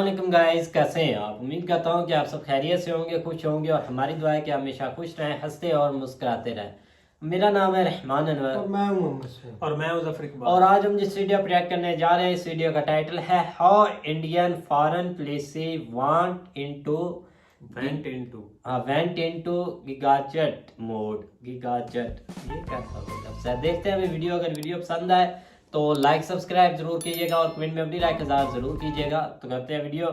वालेकुम गाइस, कैसे हैं आप। उम्मीद करता हूं कि आप सब खैरियत से होंगे, खुश होंगे और हमारी दुआ है कि हमेशा खुश रहें, हंसते और मुस्कुराते रहें। मेरा नाम है रहमान अनवर और मैं हूं मोहम्मद सैयद और मैं ज़फर इकबाल। और आज हम जिस वीडियो पर रिएक्ट करने जा रहे हैं, इस वीडियो का टाइटल है how Indian foreign policy went into gigachad mode. Gigachad ये कैसा होगा। देखते हैं अभी वीडियो। अगर वीडियो पसंद आए तो लाइक सब्सक्राइब जरूर कीजिएगा और कमेंट में अपनी राय का इज़हार जरूर कीजिएगा। तो करते हैं वीडियो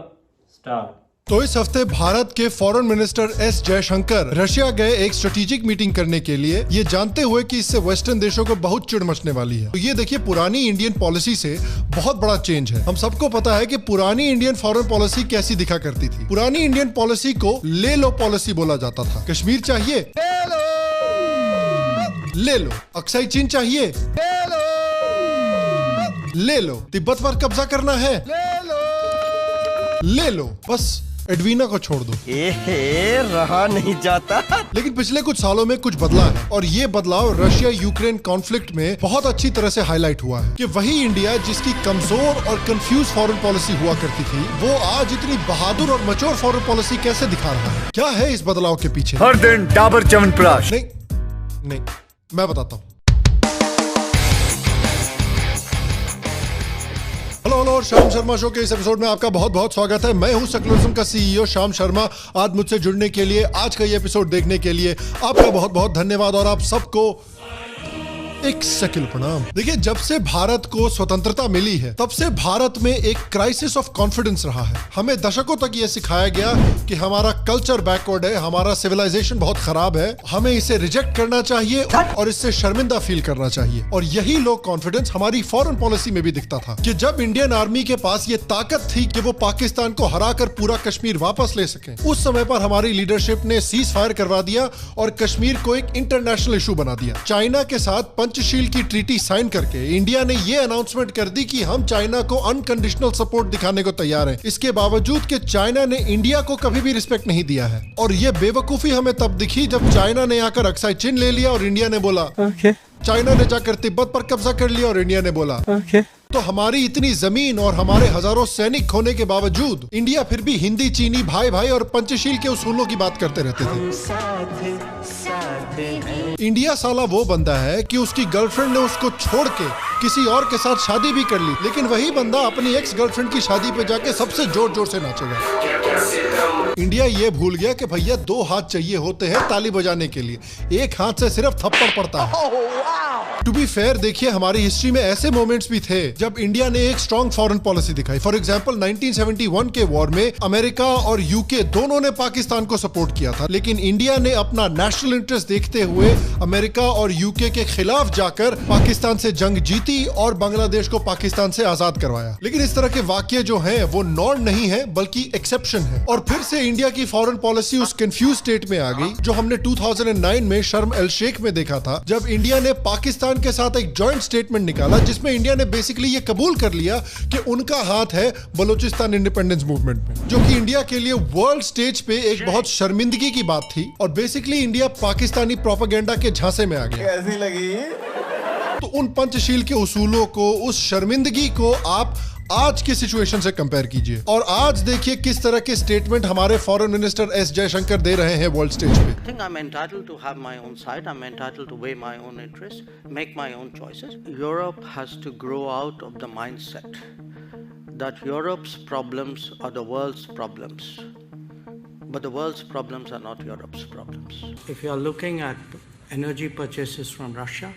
स्टार्ट। तो इस हफ्ते भारत के foreign minister S Jaishankar Russia गए एक स्ट्रेटेजिक मीटिंग करने के लिए, ये जानते हुए कि इससे वेस्टर्न देशों को बहुत चिढ़ मचने वाली है। तो ये देखिए, पुरानी इंडियन पॉलिसी से बहुत बड़ा चेंज है। हम सबको पता है कि पुरानी इंडियन फॉरेन पॉलिसी कैसी दिखा करती थी। पुरानी इंडियन पॉलिसी को ले लो पॉलिसी बोला जाता था। कश्मीर चाहिए ले लो, अक्साई चीन चाहिए ले लो, तिब्बत पर कब्जा करना है ले लो, बस एडवीना को छोड़ दो। रहा नहीं जाता। लेकिन पिछले कुछ सालों में कुछ बदला है और ये बदलाव रशिया यूक्रेन कॉन्फ्लिक्ट में बहुत अच्छी तरह से हाईलाइट हुआ है कि वही इंडिया जिसकी कमजोर और कंफ्यूज फॉरेन पॉलिसी हुआ करती थी, वो आज इतनी बहादुर और मैच्योर फॉरेन पॉलिसी कैसे दिखा रहा है। क्या है इस बदलाव के पीछे? हर दिन डाबर च्यवनप्राश। नहीं, मैं बताता हूँ। हेलो और श्याम शर्मा शो के इस एपिसोड में आपका बहुत बहुत स्वागत है। मैं हूं सेक्युलरिज्म का सीईओ श्याम शर्मा। आज मुझसे जुड़ने के लिए, आज का ये एपिसोड देखने के लिए आपका बहुत बहुत धन्यवाद और आप सबको एक सेक्युलर प्रणाम। देखिए, जब से भारत को स्वतंत्रता मिली है तब से भारत में एक क्राइसिस ऑफ कॉन्फिडेंस रहा है। हमें दशकों तक ये सिखाया गया कि हमारा कल्चर बैकवर्ड है, हमारा सिविलाइजेशन बहुत खराब है, हमें इसे रिजेक्ट करना चाहिए और इससे शर्मिंदा फील करना चाहिए। और यही लो कॉन्फिडेंस हमारी फॉरेन पॉलिसी में भी दिखता था कि जब इंडियन आर्मी के पास ये ताकत थी कि वो पाकिस्तान को हराकर पूरा कश्मीर वापस ले सके, उस समय पर हमारी लीडरशिप ने सीज फायर करवा दिया और कश्मीर को एक इंटरनेशनल इशू बना दिया। चाइना के साथ पंचशील की ट्रीटी साइन करके इंडिया ने ये अनाउंसमेंट कर दी कि हम चाइना को अनकंडीशनल सपोर्ट दिखाने को तैयार हैं। इसके बावजूद कि चाइना ने इंडिया को कभी भी रिस्पेक्ट नहीं दिया है। और ये बेवकूफी हमें तब दिखी जब चाइना ने आकर अक्साई चीन ले लिया और इंडिया ने बोला चाइना ने जाकर तिब्बत पर कब्जा कर लिया और इंडिया ने बोला तो हमारी इतनी जमीन और हमारे हजारों सैनिक होने के बावजूद इंडिया फिर भी हिंदी चीनी भाई भाई और पंचशील के उसूलों की बात करते रहते थे। इंडिया साला वो बंदा है कि उसकी गर्लफ्रेंड ने उसको छोड़ के किसी और के साथ शादी भी कर ली, लेकिन वही बंदा अपनी एक्स गर्लफ्रेंड की शादी पे जाके सबसे जोर जोर से नाचेगा। इंडिया ये भूल गया कि भैया दो हाथ चाहिए होते हैं ताली बजाने के लिए, एक हाथ से सिर्फ थप्पड़ पड़ता है। टू बी फेयर, देखिए हमारी हिस्ट्री में ऐसे मोमेंट्स भी थे जब इंडिया ने एक स्ट्रॉन्ग फॉरेन पॉलिसी दिखाई। फॉर एग्जांपल 1971 के वॉर में अमेरिका और यूके दोनों ने पाकिस्तान को सपोर्ट किया था, लेकिन इंडिया ने अपना नेशनल इंटरेस्ट देखते हुए अमेरिका और यूके के खिलाफ जाकर पाकिस्तान से जंग जीती और बांग्लादेश को पाकिस्तान से आजाद करवाया। लेकिन इस तरह के वाक्य जो हैं वो नॉर्म नहीं है बल्कि एक्सेप्शन है। और फिर से इंडिया की फॉरेन पॉलिसी उस कंफ्यूज स्टेट में आ गई जो हमने 2009 में शर्म एल शेख में देखा था, जब इंडिया ने पाकिस्तान के साथ एक जॉइंट स्टेटमेंट निकाला जिसमें इंडिया ने बेसिकली ये कबूल कर लिया कि उनका हाथ है बलूचिस्तान इंडिपेंडेंस मूवमेंट में, जो कि इंडिया के लिए वर्ल्ड स्टेज पे एक बहुत शर्मिंदगी की बात थी। और बेसिकली इंडिया पाकिस्तानी प्रोपेगेंडा के झांसे में आ गया। कैसी लगी? तो उन पंचशील के उसूलों को, उस शर्मिंदगी को आप आज की सिचुएशन से कंपेयर कीजिए और आज देखिए किस तरह के स्टेटमेंट हमारे फॉरेन मिनिस्टर एस जयशंकर दे रहे हैं वर्ल्ड स्टेज पे। I think I'm entitled to have my own side. I'm entitled to weigh my own interests, make my own choices. Europe has to grow out of the mindset that Europe's problems are the world's problems, but the world's problems are not Europe's problems. If you are looking at energy purchases from Russia,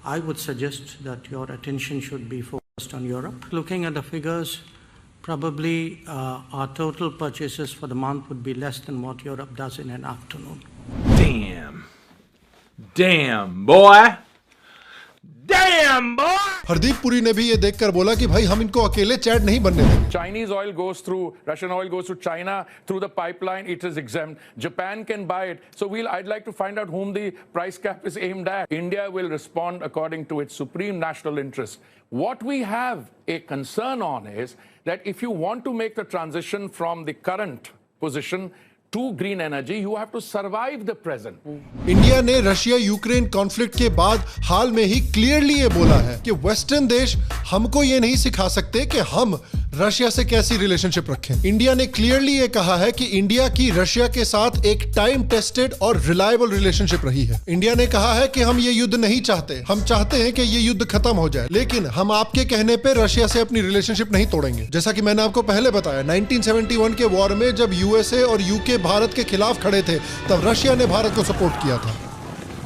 I would suggest that your attention should be focused on Europe. Looking at the figures, probably our total purchases for the month would be less than what Europe does in an afternoon. Damn, boy. Damn, boy. Hardeep Puri ने भी ये देखकर बोला कि भाई हम इनको अकेले चैट नहीं बनने देंगे। Chinese oil goes through, Russian oil goes to China through the pipeline, it is exempt. Japan can buy it. So I'd like to find out whom the price cap is aimed at. India will respond according to its supreme national interest. What we have a concern on is that if you want to make the transition from the current position to green energy, you have to survive the present. India ने Russia Ukraine conflict के बाद हाल में ही clearly ये बोला है कि western देश हमको ये नहीं सिखा सकते कि हम रशिया से कैसी रिलेशनशिप रखें। इंडिया ने क्लियरली ये कहा है कि इंडिया की रशिया के साथ एक टाइम टेस्टेड और रिलायबल रिलेशनशिप रही है। इंडिया ने कहा है कि हम ये युद्ध नहीं चाहते, हम चाहते हैं कि ये युद्ध खत्म हो जाए, लेकिन हम आपके कहने पे रशिया से अपनी रिलेशनशिप नहीं तोड़ेंगे। जैसा कि मैंने आपको पहले बताया, 1971 के वॉर में जब यूएसए और यूके भारत के खिलाफ खड़े थे, तब रशिया ने भारत को सपोर्ट किया था।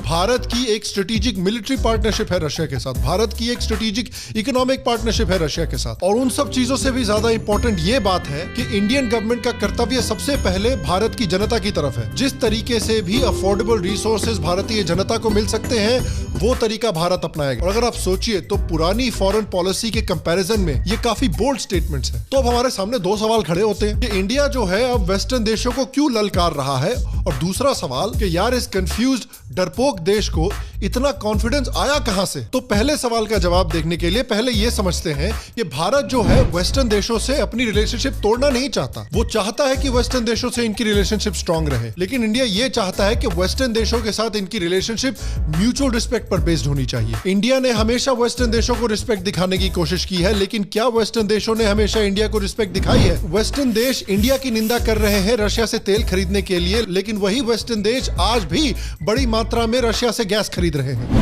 भारत की एक स्ट्रेटेजिक मिलिट्री पार्टनरशिप है रशिया के साथ, भारत की एक स्ट्रेटेजिक इकोनॉमिक पार्टनरशिप है रशिया के साथ, और उन सब चीजों से भी ज्यादा इंपॉर्टेंट ये बात है कि इंडियन गवर्नमेंट का कर्तव्य सबसे पहले भारत की जनता की तरफ है। जिस तरीके से भी अफोर्डेबल रिसोर्सेज भारतीय जनता को मिल सकते हैं, वो तरीका भारत अपनाएगा। और अगर आप सोचिए तो पुरानी फॉरेन पॉलिसी के कंपैरिजन में ये काफी बोल्ड स्टेटमेंट्स हैं। तो अब हमारे सामने दो सवाल खड़े होते हैं कि इंडिया जो है अब वेस्टर्न देशों को क्यों ललकार रहा है, और दूसरा सवाल कि यार इस कंफ्यूज्ड डरपोक देश को इतना कॉन्फिडेंस आया कहां से। तो पहले सवाल का जवाब देखने के लिए पहले यह समझते हैं कि भारत जो है वेस्टर्न देशों से अपनी रिलेशनशिप तोड़ना नहीं चाहता। वो चाहता है कि वेस्टर्न देशों से इनकी रिलेशनशिप स्ट्रांग रहे, लेकिन इंडिया ये चाहता है कि वेस्टर्न देशों के साथ इनकी रिलेशनशिप म्यूचुअल रिस्पेक्ट पर बेस्ड होनी चाहिए। इंडिया ने हमेशा वेस्टर्न देशों को रिस्पेक्ट दिखाने की कोशिश की है, लेकिन क्या वेस्टर्न देशों ने हमेशा इंडिया को रिस्पेक्ट दिखाई है? वेस्टर्न देश इंडिया की निंदा कर रहे हैं रशिया से तेल खरीदने के लिए, लेकिन वही वेस्टर्न देश आज भी बड़ी मात्रा में रशिया से गैस खरीद रहे हैं।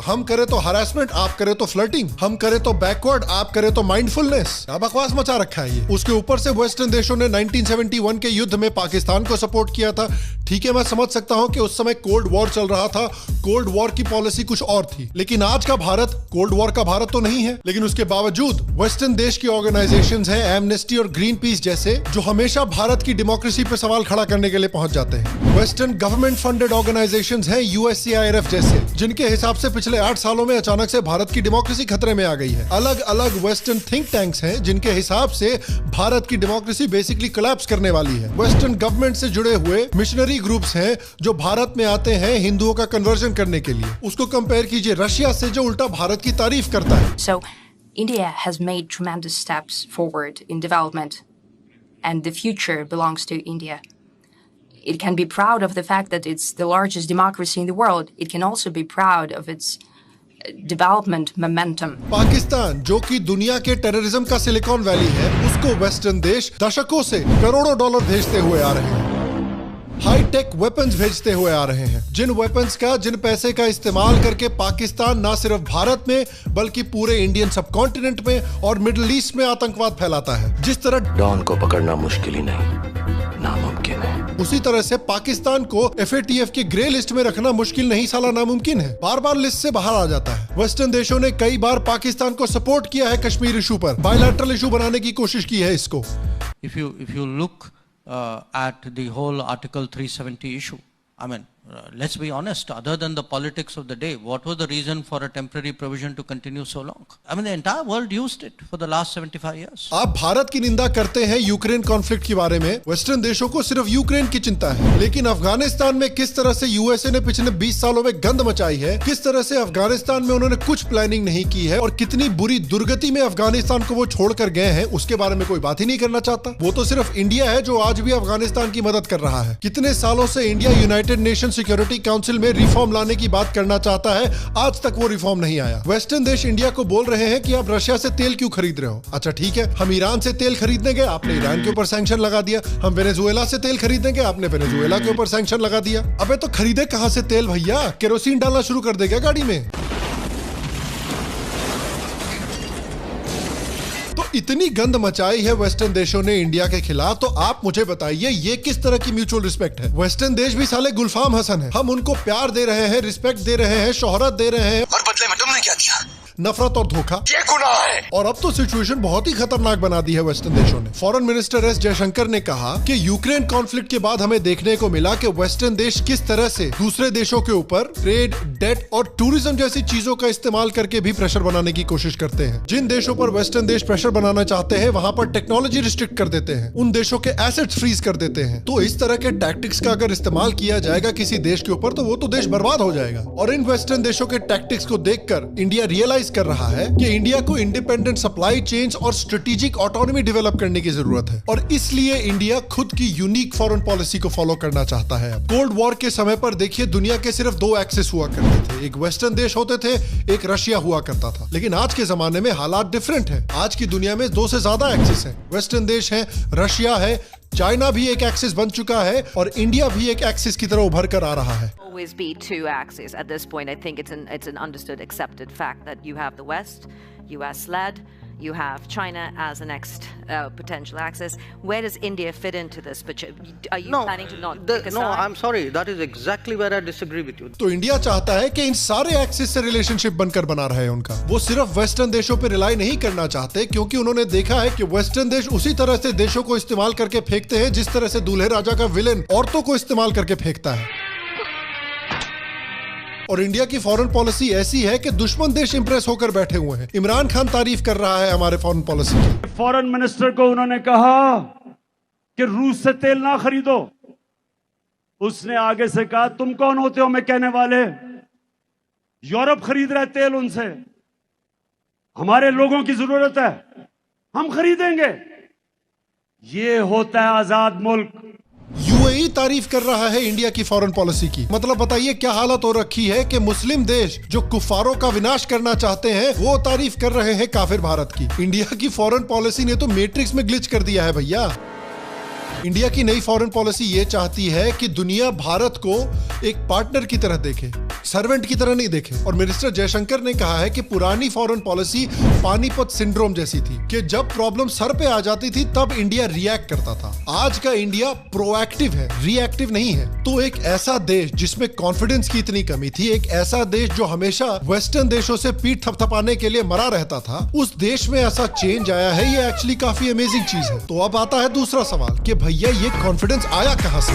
हम करें तो हरासमेंट, आप करें तो फ्लर्टिंग, हम करें तो बैकवर्ड, आप करें तो माइंडफुलनेस। क्या बकवास मचा रखा है ये। उसके ऊपर से वेस्टर्न देशों ने 1971 के युद्ध में पाकिस्तान को सपोर्ट किया था। ठीक है, मैं समझ सकता हूं कि उस समय कोल्ड वॉर चल रहा था, कोल्ड वॉर की पॉलिसी कुछ और थी, लेकिन आज का भारत कोल्ड वॉर का भारत तो नहीं है। लेकिन उसके बावजूद वेस्टर्न देश की ऑर्गेनाइजेशंस हैं, एमनेस्टी और ग्रीन पीस जैसे, जो हमेशा भारत की डेमोक्रेसी पे सवाल खड़ा करने के लिए पहुंच जाते हैं। वेस्टर्न गवर्नमेंट फंडेड ऑर्गेनाइजेशंस हैं, यूएससीआईआरएफ जैसे, जिनके हिसाब से पिछले 8 सालों में अचानक से भारत की डेमोक्रेसी खतरे में आ गई है। अलग अलग वेस्टर्न थिंक टैंक्स हैं, जिनके हिसाब से भारत की डेमोक्रेसी बेसिकली कोलैप्स करने वाली है। वेस्टर्न गवर्नमेंट से जुड़े हुए मिशनरी ग्रुप्स हैं, जो भारत में आते हैं हिंदुओं का कन्वर्जन करने के लिए। उसको कंपेयर कीजिए रशिया से, जो उल्टा भारत की तारीफ करता है। So, India has made tremendous steps forward in development, and the future belongs to India. It can be proud of the fact that it's the largest democracy in the world. It can also be proud of its development momentum. Pakistan, जो कि दुनिया के terrorism का silicon valley है, उसको western देश दशकों से करोड़ों डॉलर भेजते हुए आ रहे हैं, हाई टेक वेपन्स भेजते हुए आ रहे हैं, जिन वेपन्स का, जिन पैसे का इस्तेमाल करके पाकिस्तान न सिर्फ भारत में बल्कि पूरे इंडियन सबकॉन्टिनेंट में और मिडिल ईस्ट में आतंकवाद फैलाता है। जिस तरह डॉन को पकड़ना मुश्किल ही नहीं, नामुमकिन है, उसी तरह से पाकिस्तान को FATF के ग्रे लिस्ट में रखना मुश्किल नहीं साला नामुमकिन है। बार बार लिस्ट से बाहर आ जाता है। वेस्टर्न देशों ने कई बार पाकिस्तान को सपोर्ट किया है कश्मीर इशू पर, बायलैटरल इशू बनाने की कोशिश की है इसको। If you look at the whole Article 370 issue, I mean, let's be honest, other than the politics of the day, what was the reason for a temporary provision to continue so long? I mean, the entire world used it for the last 75 years. आप भारत की निंदा करते हैं Ukraine conflict के बारे में, western देशों को सिर्फ यूक्रेन की चिंता है, लेकिन अफगानिस्तान में किस तरह से यूएसए ने पिछले 20 सालों में गंद मचाई है, किस तरह से अफगानिस्तान में उन्होंने कुछ प्लानिंग नहीं की है, और कितनी बुरी दुर्गति में अफगानिस्तान को वो छोड़कर गए हैं, उसके बारे में कोई बात ही नहीं करना चाहता। वो तो सिर्फ इंडिया है जो आज भी अफगानिस्तान की मदद कर रहा है। कितने सालों से India United nation security council में रिफॉर्म लाने की बात करना चाहता है, आज तक वो रिफॉर्म नहीं आया। वेस्टर्न देश इंडिया को बोल रहे हैं कि आप रशिया से तेल क्यों खरीद रहे हो? अच्छा ठीक है, हम ईरान से तेल खरीदने गए, आपने ईरान के ऊपर सैंक्शन लगा दिया। हम वेनेजुएला से तेल खरीदने गए, आपने वेनेजुएला के ऊपर सैंक्शन लगा दिया। अबे तो खरीदे कहां से तेल भैया? केरोसिन डालना शुरू कर देगा गाड़ी में। तो इतनी गंद मचाई है वेस्टर्न देशों ने इंडिया के खिलाफ, तो आप मुझे बताइए ये किस तरह की म्यूचुअल रिस्पेक्ट है? वेस्टर्न देश भी साले गुलफाम हसन है। हम उनको प्यार दे रहे हैं, रिस्पेक्ट दे रहे हैं, शोहरत दे रहे हैं, और बदले में तुमने क्या दिया? नफरत और धोखा। ये गुनाह है। और अब तो सिचुएशन बहुत ही खतरनाक बना दी है वेस्टर्न देशों ने। फॉरेन मिनिस्टर एस जयशंकर ने कहा कि यूक्रेन कॉन्फ्लिक्ट के बाद हमें देखने को मिला कि वेस्टर्न देश किस तरह से दूसरे देशों के ऊपर ट्रेड, डेट और टूरिज्म जैसी चीजों का इस्तेमाल करके भी प्रेशर बनाने की कोशिश करते हैं। जिन देशों पर वेस्टर्न देश प्रेशर बनाना चाहते हैं, वहां पर टेक्नोलॉजी रिस्ट्रिक्ट कर देते हैं, उन देशों के एसेट्स फ्रीज कर देते हैं। तो इस तरह के टैक्टिक्स का अगर इस्तेमाल किया जाएगा किसी देश के ऊपर, तो वो तो देश बर्बाद हो जाएगा। और इन वेस्टर्न देशों के टैक्टिक्स को देखकर इंडिया रियलाइज रियलाइज कर रहा है कि इंडिया को इंडिपेंडेंट सप्लाई चेन्स और स्ट्रेटेजिक ऑटोनॉमी डेवलप करने की जरूरत है और इसलिए इंडिया खुद की यूनिक फॉरेन पॉलिसी को फॉलो करना चाहता है। कोल्ड वॉर के समय पर देखिए दुनिया के सिर्फ दो एक्सिस हुआ करते थे, एक वेस्टर्न देश होते थे, एक रशिया हुआ करता था। लेकिन आज के जमाने में हालात डिफरेंट है। आज की दुनिया में 2 से ज्यादा एक्सिस है, वेस्टर्न देश है, रशिया है, चाइना भी एक एक्सिस बन चुका है और इंडिया भी एक एक्सिस की तरह उभर कर आ रहा है। Always be two axes. At this point, I think it's an understood, accepted fact that you have the West, US-led, you have China as the next potential axis. Where does India fit into this? But are you planning to not pick a side? No, I'm sorry. That is exactly where I disagree with you. तो India चाहता है कि इन सारे axis से relationship बनकर बना रहे उनका। वो सिर्फ वेस्टर्न देशों पर रिलाई नहीं करना चाहते क्योंकि उन्होंने देखा है कि वेस्टर्न देश उसी तरह से देशों को इस्तेमाल करके फेंकते हैं जिस तरह से दूल्हे राजा का विलेन औरतों को इस्तेमाल करके फेंकता है। और इंडिया की फॉरेन पॉलिसी ऐसी है कि दुश्मन देश इंप्रेस होकर बैठे हुए हैं। इमरान खान तारीफ कर रहा है हमारे फॉरेन पॉलिसी की। फॉरेन मिनिस्टर को उन्होंने कहा कि रूस से तेल ना खरीदो। उसने आगे से कहा तुम कौन होते हो मैं कहने वाले, यूरोप खरीद रहा है तेल उनसे, हमारे लोगों की जरूरत है, हम खरीदेंगे। ये होता है आजाद मुल्क। यूएई तारीफ कर रहा है इंडिया की फॉरेन पॉलिसी की। मतलब बताइए क्या हालत हो रखी है कि मुस्लिम देश जो कुफारों का विनाश करना चाहते हैं वो तारीफ कर रहे हैं काफिर भारत की। इंडिया की फॉरेन पॉलिसी ने तो मैट्रिक्स में ग्लिच कर दिया है भैया। इंडिया की नई फॉरेन पॉलिसी ये चाहती है कि दुनिया भारत को एक पार्टनर की तरह देखे, सर्वेंट की तरह नहीं देखे। और मिनिस्टर जयशंकर ने कहा है कि पुरानी फॉरेन पॉलिसी पानीपत सिंड्रोम जैसी थी कि जब प्रॉब्लम सर पे आ जाती थी तब इंडिया रिएक्ट करता था। आज का इंडिया प्रोएक्टिव है, रिएक्टिव नहीं है। तो एक ऐसा देश जिसमें कॉन्फिडेंस की इतनी कमी थी, एक ऐसा देश जो हमेशा वेस्टर्न देशों से पीठ थपथपाने के लिए मरा रहता था, उस देश में ऐसा चेंज आया है। ये एक्चुअली काफी अमेजिंग चीज है। तो अब आता है दूसरा सवाल कि भैया ये कॉन्फिडेंस आया कहां से?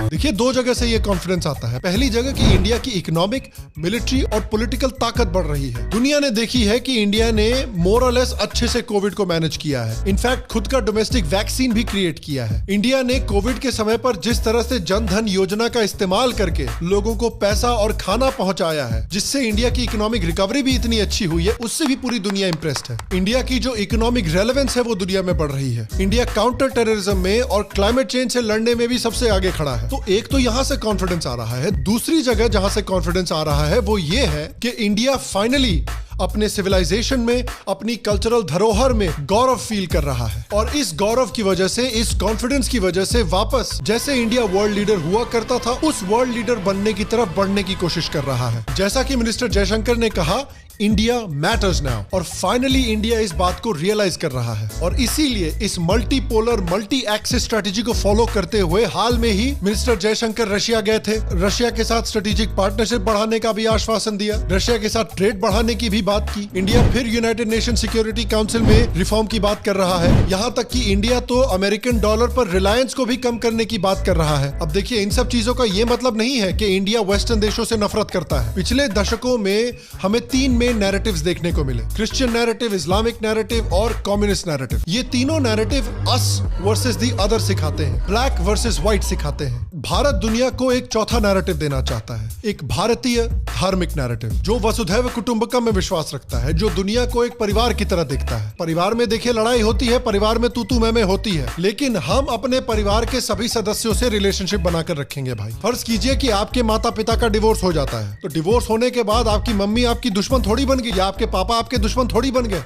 देखिए 2 जगह से ये कॉन्फिडेंस आता है। पहली जगह कि इंडिया की इकोनॉमिक, मिलिट्री और पॉलिटिकल ताकत बढ़ रही है। दुनिया ने देखी है कि इंडिया ने मोर और लेस अच्छे से कोविड को मैनेज किया है। इनफैक्ट खुद का डोमेस्टिक वैक्सीन भी क्रिएट किया है। इंडिया ने कोविड के समय पर जिस तरह से जन धन योजना का इस्तेमाल करके लोगों को पैसा और खाना पहुंचाया है, जिससे इंडिया की इकोनॉमिक रिकवरी भी इतनी अच्छी हुई है, उससे भी पूरी दुनिया इंप्रेस्ड है। इंडिया की जो इकोनॉमिक रेलेवेंस है वो दुनिया में बढ़ रही है। इंडिया काउंटर टेररिज्म में और क्लाइमेट चेंज से लड़ने में भी सबसे आगे खड़ा है। तो एक तो यहां से कॉन्फिडेंस आ रहा है। दूसरी जगह जहां से कॉन्फिडेंस आ रहा है वो ये है कि इंडिया फाइनली अपने सिविलाइजेशन में, अपनी कल्चरल धरोहर में गौरव फील कर रहा है। और इस गौरव की वजह से, इस कॉन्फिडेंस की वजह से वापस जैसे इंडिया वर्ल्ड लीडर हुआ करता था उस वर्ल्ड लीडर बनने की तरफ बढ़ने की कोशिश कर रहा है। जैसा कि मिनिस्टर जयशंकर ने कहा, इंडिया मैटर्स नाउ। और फाइनली इंडिया इस बात को रियलाइज कर रहा है और इसीलिए इस मल्टीपोलर, मल्टी एक्सिस स्ट्रेटेजी को फॉलो करते हुए हाल में ही मिनिस्टर जयशंकर रशिया गए थे। रशिया के साथ स्ट्रेटेजिक पार्टनरशिप बढ़ाने का भी आश्वासन दिया, रशिया के साथ ट्रेड बढ़ाने की भी बात की। इंडिया फिर यूनाइटेड नेशन सिक्योरिटी काउंसिल में रिफॉर्म की बात कर रहा है। यहाँ तक कि इंडिया तो अमेरिकन डॉलर पर रिलायंस को भी कम करने की बात कर रहा है। अब देखिए इन सब चीजों का ये मतलब नहीं है कि इंडिया वेस्टर्न देशों से नफरत करता है। पिछले दशकों में हमें 3 मेन नैरेटिव्स देखने को मिले, क्रिश्चियन नैरेटिव, इस्लामिक नैरेटिव और कम्युनिस्ट नैरेटिव। ये तीनों narrative us versus the other सिखाते हैं, ब्लैक वर्सेस व्हाइट सिखाते हैं। भारत दुनिया को एक चौथा नैरेटिव देना चाहता है, एक भारतीय धार्मिक नैरेटिव जो वसुधैव कुटुंबकम में विश्वास रखता है, जो दुनिया को एक परिवार की तरह देखता है। परिवार में देखिए लड़ाई होती है, परिवार में तू मैं होती है, लेकिन हम अपने परिवार के सभी सदस्यों से रिलेशनशिप बनाकर रखेंगे भाई। फर्ज कीजिए कि आपके माता पिता का डिवोर्स हो जाता है, तो डिवोर्स होने के बाद आपकी मम्मी आपकी दुश्मन थोड़ी बन गई, आपके पापा आपके दुश्मन थोड़ी बन गए।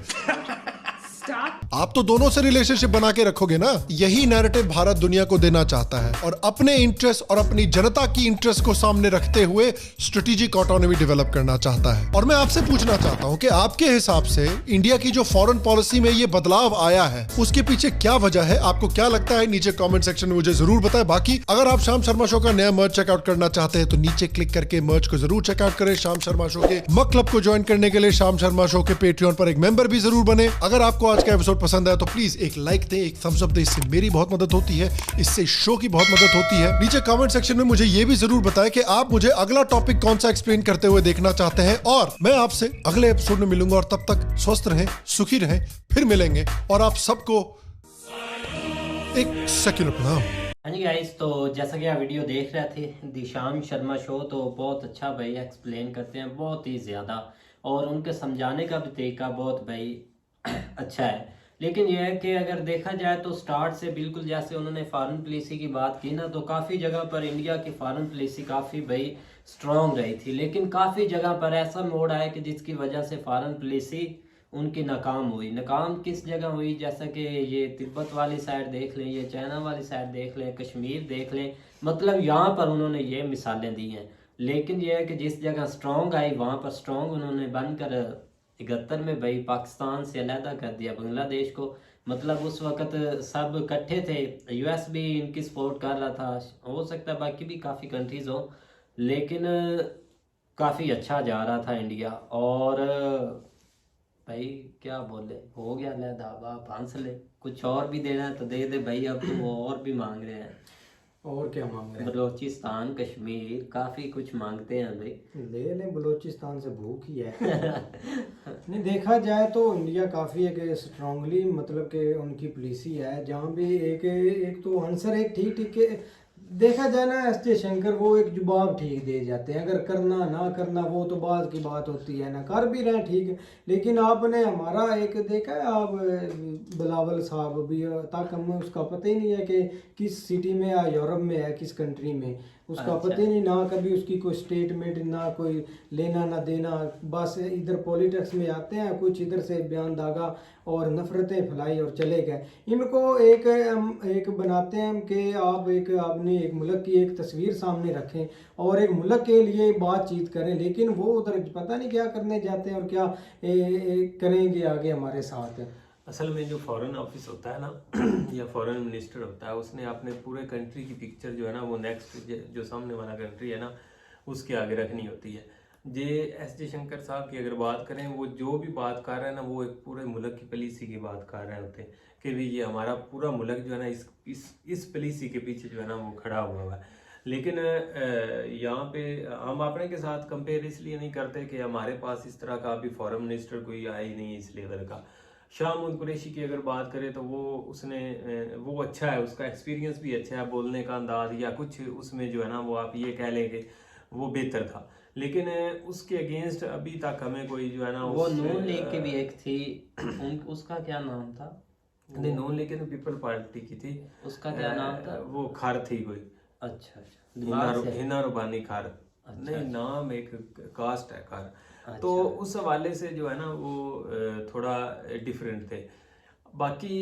आप तो दोनों से रिलेशनशिप बना के रखोगे ना। यही नैरेटिव भारत दुनिया को देना चाहता है और अपने इंटरेस्ट और अपनी जनता की इंटरेस्ट को सामने रखते हुए स्ट्रेटेजिक ऑटोनॉमी डेवलप करना चाहता है। और मैं आपसे पूछना चाहता हूं कि आपके हिसाब से इंडिया की जो फॉरेन पॉलिसी में ये बदलाव आया है उसके पीछे क्या वजह है? आपको क्या लगता है? नीचे कमेंट सेक्शन में मुझे जरूर बताएं। बाकी अगर आप शाम शर्मा शो का नया मर्च चेकआउट करना चाहते हैं तो नीचे क्लिक करके मर्च को जरूर चेकआउट करें। शाम शर्मा शो के मक क्लब को ज्वाइन करने के लिए शाम शर्मा शो के पेट्रियन पर एक मेंबर भी जरूर बने। अगर आपको आज का एपिसोड पसंद आया तो प्लीज एक लाइक दे, एक थम्स अप दे, इससे मेरी बहुत मदद होती है, इससे शो की बहुत मदद होती है। नीचे कमेंट सेक्शन में मुझे ये भी जरूर बताएं कि आप मुझे अगला टॉपिक कौन सा एक्सप्लेन करते हुए देखना चाहते हैं और मैं आपसे अगले एपिसोड में मिलूंगा। और तब तक स्वस्थ रहें, सुखी रहें, फिर मिलेंगे। और आप सबको एक सेक्युलर प्रणाम। हाँ जी गाइस, तो जैसा कि आप वीडियो देख रहे थे दिशाम शर्मा शो, तो बहुत अच्छा भाई एक्सप्लेन करते हैं, बहुत ही ज़्यादा, और उनके समझाने का भी तरीका बहुत भाई अच्छा है। लेकिन यह है कि अगर देखा जाए तो स्टार्ट से बिल्कुल जैसे उन्होंने फॉरेन पॉलिसी की बात की ना, तो काफ़ी जगह पर इंडिया की फॉरेन पॉलिसी काफ़ी भाई स्ट्रॉन्ग रही थी, लेकिन काफ़ी जगह पर ऐसा मोड़ आया कि जिसकी वजह से फॉरेन पॉलिसी उनकी नाकाम हुई। नाकाम किस जगह हुई, जैसा कि ये तिब्बत वाली साइड देख लें, ये चाइना वाली साइड देख लें, कश्मीर देख लें, मतलब यहाँ पर उन्होंने ये मिसालें दी हैं। लेकिन यह है कि जिस जगह स्ट्रॉन्ग आई वहाँ पर स्ट्रॉन्ग उन्होंने बनकर 71 में भाई पाकिस्तान से अलहदा कर दिया बांग्लादेश को। मतलब उस वक़्त सब इकट्ठे थे, यूएस भी इनकी सपोर्ट कर रहा था, हो सकता है बाकी भी काफ़ी कंट्रीज़ हो, लेकिन काफ़ी अच्छा जा रहा था इंडिया। और भाई क्या बोले, हो गया अलहदा, आप हंस ले, कुछ और भी देना है तो दे दे भाई, अब तो वो और भी मांग रहे हैं। और क्या मांग रहे हैं? बलोचिस्तान, कश्मीर, काफ़ी कुछ मांगते हैं भाई। ले लें, बलोचिस्तान से भूख ही है। नहीं, देखा जाए तो इंडिया काफ़ी एक स्ट्रांगली, मतलब कि उनकी पॉलिसी है, जहाँ भी एक तो आंसर एक ठीक ठीक देखा जाए ना, एस जयशंकर वो एक जवाब ठीक दे जाते हैं। अगर करना ना करना वो तो बाद की बात होती है ना, कर भी रहे हैं ठीक है, लेकिन आपने हमारा एक देखा है, आप बिलावल साहब भी तक हमें उसका पता ही नहीं है कि किस सिटी में या यूरोप में है, किस कंट्री में, उसका अच्छा। पता ही नहीं, ना कभी उसकी कोई स्टेटमेंट, ना कोई लेना ना देना, बस इधर पॉलिटिक्स में आते हैं, कुछ इधर से बयान दागा और नफरतें फैलाई और चले गए। इनको एक बनाते हैं कि आप अपने एक मुल्क की एक तस्वीर सामने रखें और एक मुल्क के लिए बातचीत करें, लेकिन वो उधर पता नहीं क्या करने जाते हैं और क्या करेंगे आगे हमारे साथ। असल में जो फॉरेन ऑफिस होता है ना या फॉरेन मिनिस्टर होता है, उसने अपने पूरे कंट्री की पिक्चर जो है ना वो नेक्स्ट जो सामने वाला कंट्री है ना उसके आगे रखनी होती है। जे एस जयशंकर साहब की अगर बात करें, वो जो भी बात कर रहे हैं ना वो एक पूरे मुल्क की पॉलिसी की बात कर रहे होते हैं कि भी ये हमारा पूरा मुल्क जो है ना इस पॉलिसी के पीछे जो है ना वो खड़ा हुआ है। लेकिन यहाँ पे हम अपने के साथ कंपेयर इसलिए नहीं करते कि हमारे पास इस तरह का अभी फॉरेन मिनिस्टर कोई आया ही नहीं इस लेवल का। शाह महमूद कुरैशी की अगर बात करें तो वो अच्छा है, उसका एक्सपीरियंस भी अच्छा है, बोलने का अंदाज या कुछ उसमें जो है ना वो आप ये कह लें कि वो बेहतर था। लेकिन उसके अगेंस्ट अभी तक हमें कोई जो है ना वो नून लीग की भी एक थी, उसका क्या नाम था? नहीं, नून लीग तो पीपल पार्टी की थी, उसका क्या नाम था? वो खार थी कोई। अच्छा, हिना रुबानी खार। नहीं, नाम एक कास्ट है खार। तो उस हवाले से जो है ना वो थोड़ा डिफरेंट थे। बाकी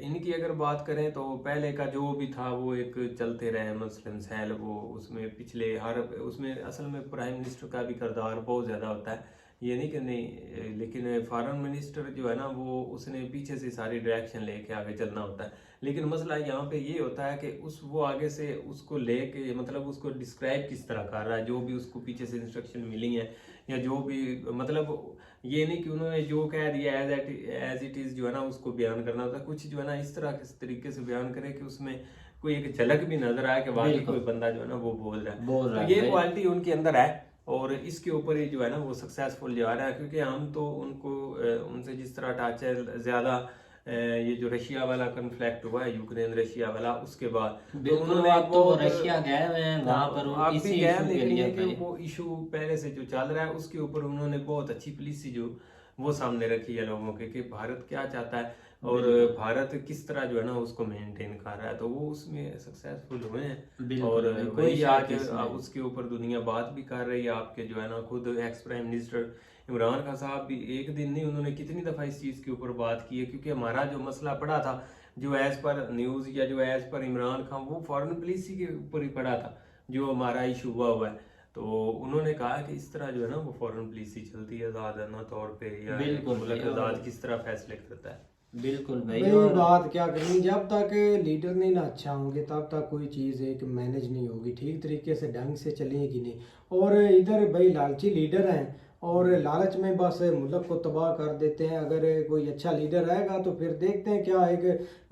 इनकी अगर बात करें तो पहले का जो भी था वो एक चलते रहे मुस्लिम सेल, वो उसमें पिछले उसमें असल में प्राइम मिनिस्टर का भी किरदार बहुत ज़्यादा होता है, ये नहीं कि नहीं, लेकिन फॉरेन मिनिस्टर जो है ना वो उसने पीछे से सारी डायरेक्शन लेके आगे चलना होता है। लेकिन मसला यहाँ पे ये होता है कि वो आगे से उसको लेके, मतलब उसको डिस्क्राइब किस तरह कर रहा है, जो भी उसको पीछे से इंस्ट्रक्शन मिली है या जो भी, मतलब ये नहीं कि उन्होंने जो कह दिया एज इट इज़ जो है ना उसको बयान करना होता है। कुछ जो है ना इस तरह के तरीके से बयान करे कि उसमें कोई एक झलक भी नजर आए कि वाकई कोई बंदा जो है ना वो बोल रहा है। तो ये क्वालिटी उनके अंदर है और इसके ऊपर ही जो है ना वो सक्सेसफुल जा रहा है, क्योंकि हम तो उनसे जिस तरह अटैच है ज़्यादा, ये जो रशिया वाला कन्फ्लिक्ट हुआ है, यूक्रेन रशिया वाला, उसके बाद तो रशिया गए हुए हैं वहाँ पर इसी इशू के लिए, कि वो इशू पहले से जो चल रहा है उसके ऊपर उन्होंने बहुत अच्छी पॉलिसी जो वो सामने रखी है लोगों के, कि भारत क्या चाहता है और भारत किस तरह जो है ना उसको मेंटेन कर रहा है, तो वो उसमें सक्सेसफुल हुए हैं। और वही आज उसके ऊपर दुनिया बात भी कर रही है। आपके जो है ना खुद ex prime minister Imran Khan साहब भी एक दिन नहीं, उन्होंने कितनी दफ़ा इस चीज़ के ऊपर बात की है, क्योंकि हमारा जो मसला पड़ा था जो एज़ पर न्यूज़ या जो एज़ पर इमरान खान, वो फॉरेन पॉलिसी के ऊपर ही पड़ा था जो हमारा इशू हुआ है। तो उन्होंने कहा कि इस तरह जो है ना वो फॉरेन पॉलिसी चलती है आज़ादाना तौर पे, या मुल्क आज़ाद किस तरह फैसले करता है। बिल्कुल भाई, बात क्या करनी, जब तक लीडर नहीं ना अच्छा होंगे तब तक कोई चीज़ एक मैनेज नहीं होगी, ठीक तरीके से ढंग से चलेगी नहीं। और इधर भाई लालची लीडर हैं और लालच में बस मुल्क को तबाह कर देते हैं। अगर कोई अच्छा लीडर आएगा तो फिर देखते हैं क्या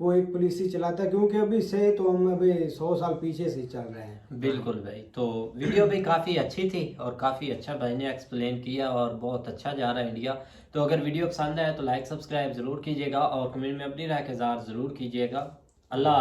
वो एक पॉलिसी चलाता है, क्योंकि अभी से तो हम अभी 100 साल पीछे से चल रहे हैं। बिल्कुल भाई, तो वीडियो भी काफ़ी अच्छी थी और काफ़ी अच्छा भाई ने एक्सप्लेन किया और बहुत अच्छा जा रहा है इंडिया। तो अगर वीडियो पसंद आए तो लाइक सब्सक्राइब ज़रूर कीजिएगा और कमेंट में अपनी राय का इज़हार ज़रूर कीजिएगा। अल्लाह।